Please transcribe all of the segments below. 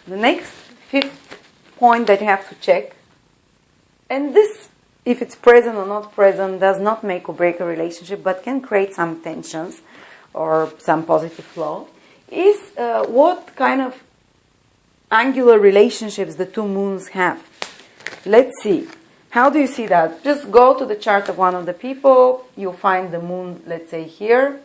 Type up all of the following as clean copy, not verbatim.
The next fifth point that you have to check, and this, if it's present or not present, does not make or break a relationship, but can create some tensions or some positive flow, is what kind of angular relationships the two moons have. Let's see. How do you see that? Just go to the chart of one of the people. You'll find the moon, let's say, here.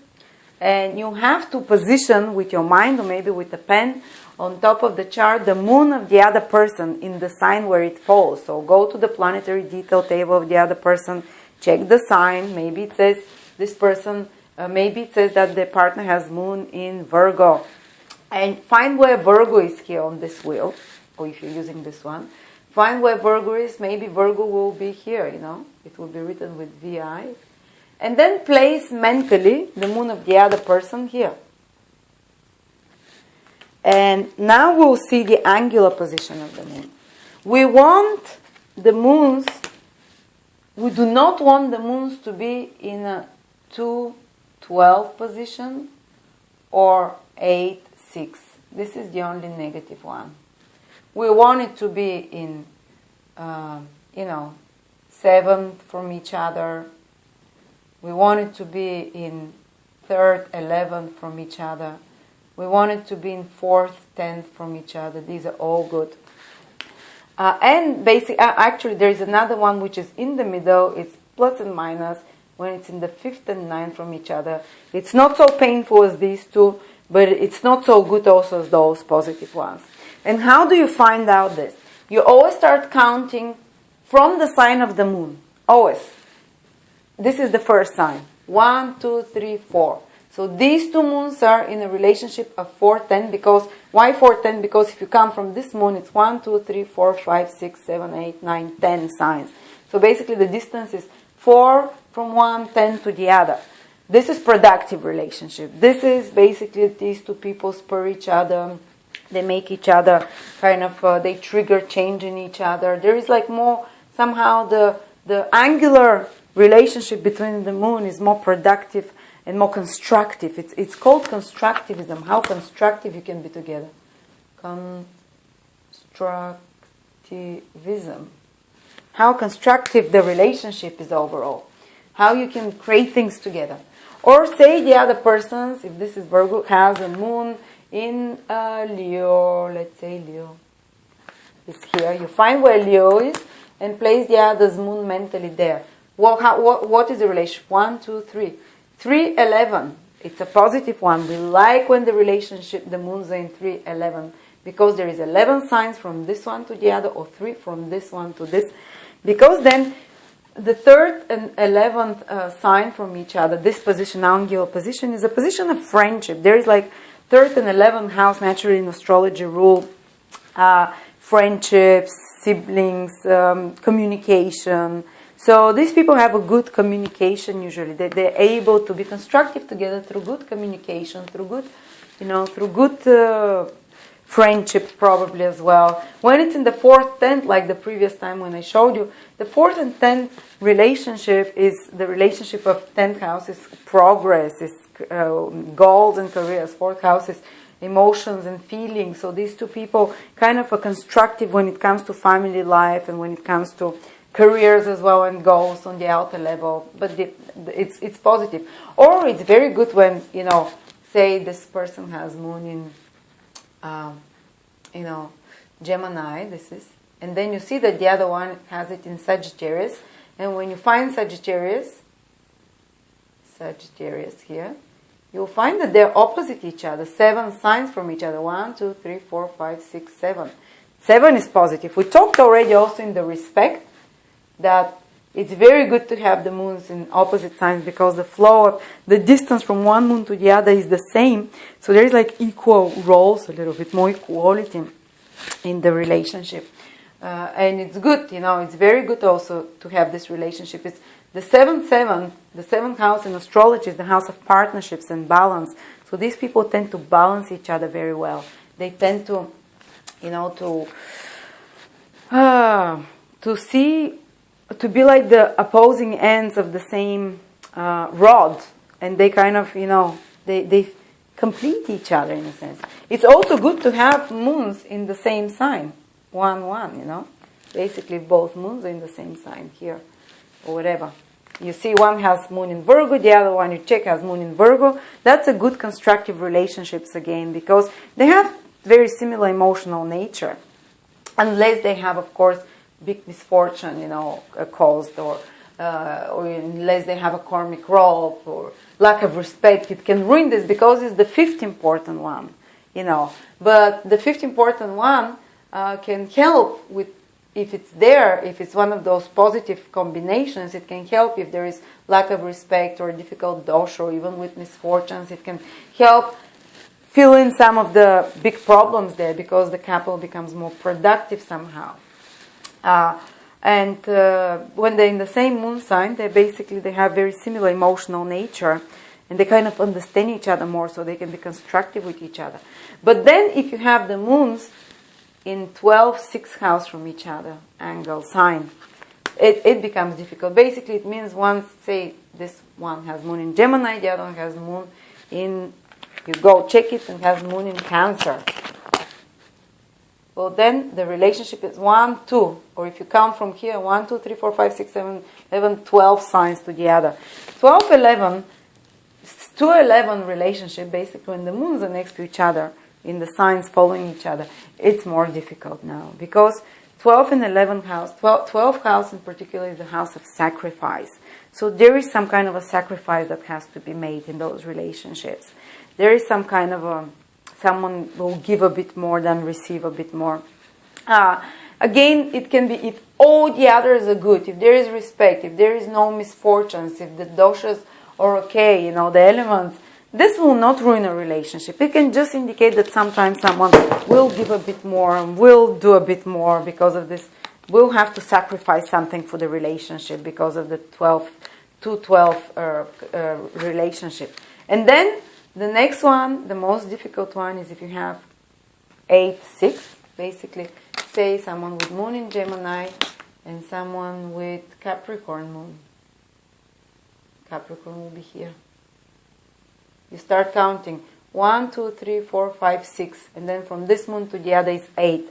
And you have to position with your mind or maybe with a pen on top of the chart the moon of the other person in the sign where it falls. So go to the planetary detail table of the other person, check the sign. Maybe it says this person, maybe it says that the partner has moon in Virgo. And find where Virgo is here on this wheel, or if you're using this one. Find where Virgo is. Maybe Virgo will be here, It will be written with VI. And then place mentally the moon of the other person here. And now we'll see the angular position of the moon. We want the moons, we do not want the moons to be in a 2-12 position or 8-6. This is the only negative one. We want it to be in, 7 from each other. We want it to be in 3rd, 11th from each other. We want it to be in 4th, 10th from each other. These are all good. And basically, actually, there is another one which is in the middle. It's plus and minus when it's in the 5th and 9th from each other. It's not so painful as these two, but it's not so good also as those positive ones. And how do you find out this? You always start counting from the sign of the moon. Always. This is the first sign. 1, 2, 3, 4. So these two moons are in a relationship of 4, 10. Because, why 4, 10? Because if you come from this moon, it's 1, 2, 3, 4, 5, 6, 7, 8, 9, 10 signs. So basically the distance is 4 from one, 10 to the other. This is productive relationship. This is basically these two people spur each other. They make each other kind of, they trigger change in each other. There is like more, somehow the angular relationship between the moon is more productive and more constructive. It's called constructivism. How constructive you can be together. Constructivism. How constructive the relationship is overall. How you can create things together. Or say the other person's, if this is Virgo, has a moon in Leo. Let's say Leo is here. You find where Leo is and place the other's moon mentally there. What is the relation? 1, 2, 3. 3, 11. It's a positive one. We like when the relationship, the moons are in 3, 11. Because there is 11 signs from this one to the other, or 3 from this one to this. Because then the 3rd and 11th sign from each other, this position, angular position, is a position of friendship. There is like 3rd and 11th house naturally in astrology rule friendships, siblings, communication. So these people have a good communication usually. They're able to be constructive together through good communication, through good, friendship probably as well. When it's in the 4th, 10th, like the previous time when I showed you, the 4th and 10th relationship is the relationship of 10th house is progress, is goals and careers. 4th house is emotions and feelings. So these two people kind of are constructive when it comes to family life and when it comes to careers as well and goals on the outer level. But it's positive. Or it's very good when, say this person has moon in Gemini, and then you see that the other one has it in Sagittarius, and when you find Sagittarius here, you'll find that they're opposite each other, 7 signs from each other, 1, 2, 3, 4, 5, 6, 7. 7 is positive. We talked already also in the respect that it's very good to have the moons in opposite signs because the flow of the distance from one moon to the other is the same. So there is like equal roles, a little bit more equality in the relationship. And it's good, it's very good also to have this relationship. It's the 7th house in astrology is the house of partnerships and balance. So these people tend to balance each other very well. They tend to, to be like the opposing ends of the same rod, and they kind of, they complete each other in a sense. It's also good to have moons in the same sign, 1-1, you know. Basically, both moons are in the same sign here, or whatever. You see one has moon in Virgo, the other one you check has moon in Virgo. That's a good constructive relationships again, because they have very similar emotional nature. Unless they have, of course, big misfortune, you know, caused, or unless they have a karmic role or lack of respect, it can ruin this, because it's the fifth important one, you know. But the fifth important one can help with, if it's there, if it's one of those positive combinations, it can help if there is lack of respect or difficult dosha, or even with misfortunes, it can help fill in some of the big problems there, because the couple becomes more productive somehow. And when they're in the same moon sign, they have very similar emotional nature, and they kind of understand each other more, so they can be constructive with each other. But then if you have the moons in 12, 6th house from each other, angle, sign, it becomes difficult. Basically, it means one, say, this one has moon in Gemini, the other one has moon in, you go check it, and has moon in Cancer. Well, then the relationship is 1, 2, or if you count from here, 1, 2, 3, 4, 5, 6, 7, 11, 12 signs to the other. 12, 11, 2, 11 relationship, basically when the moons are next to each other, in the signs following each other, it's more difficult now, because 12 and 11 house, 12 house in particular is the house of sacrifice. So there is some kind of a sacrifice that has to be made in those relationships. There is some kind of someone will give a bit more than receive a bit more. Again, it can be if all the others are good, if there is respect, if there is no misfortunes, if the doshas are okay, you know, the elements, this will not ruin a relationship. It can just indicate that sometimes someone will give a bit more, will do a bit more because of this, will have to sacrifice something for the relationship because of the 2-12 relationship. And then the next one, the most difficult one, is if you have 8-6, basically, say someone with moon in Gemini and someone with Capricorn moon. Capricorn will be here. You start counting 1, 2, 3, 4, 5, 6, and then from this moon to the other is 8.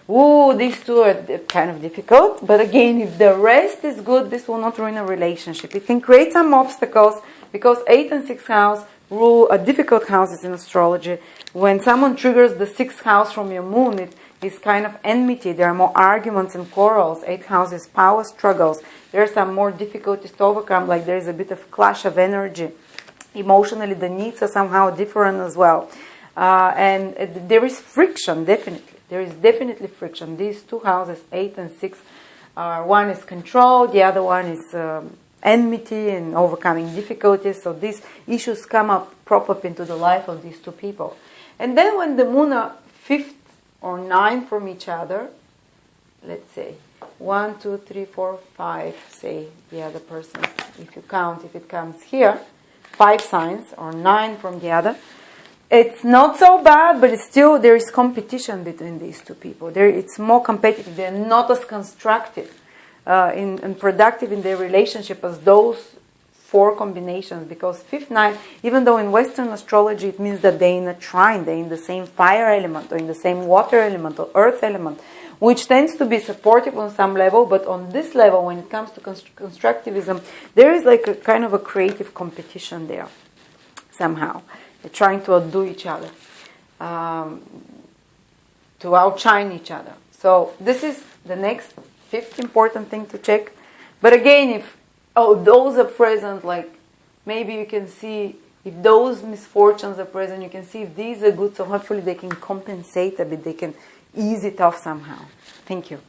Ooh, these two are kind of difficult, but again, if the rest is good, this will not ruin a relationship. It can create some obstacles, because 8 and 6 house rule are difficult houses in astrology. When someone triggers the 6th house from your moon, it is kind of enmity. There are more arguments and quarrels. 8th house is power struggles. There are some more difficulties to overcome, like there is a bit of clash of energy. Emotionally, the needs are somehow different as well. And there is friction, definitely. There is definitely friction. These two houses, 8 and 6, one is control, the other one is enmity and overcoming difficulties. So these issues prop up into the life of these two people. And then when the moon are 5th or 9 from each other, let's say 1, 2, 3, 4, 5, say the other person, if you count, if it comes here, 5 signs or 9 from the other, it's not so bad, but it's still, there is competition between these two people. It's more competitive. They're not as constructive and productive in their relationship as those 4 combinations, because 5th, 9, even though in Western astrology it means that they're in a trine, they're in the same fire element or in the same water element or earth element, which tends to be supportive on some level, but on this level, when it comes to constructivism, there is like a kind of a creative competition there, somehow. They're trying to outdo each other, to outshine each other. So this is the next 5th important thing to check. But again, if those are present, like maybe you can see if those misfortunes are present, you can see if these are good, so hopefully they can compensate a bit, they can ease it off somehow. Thank you.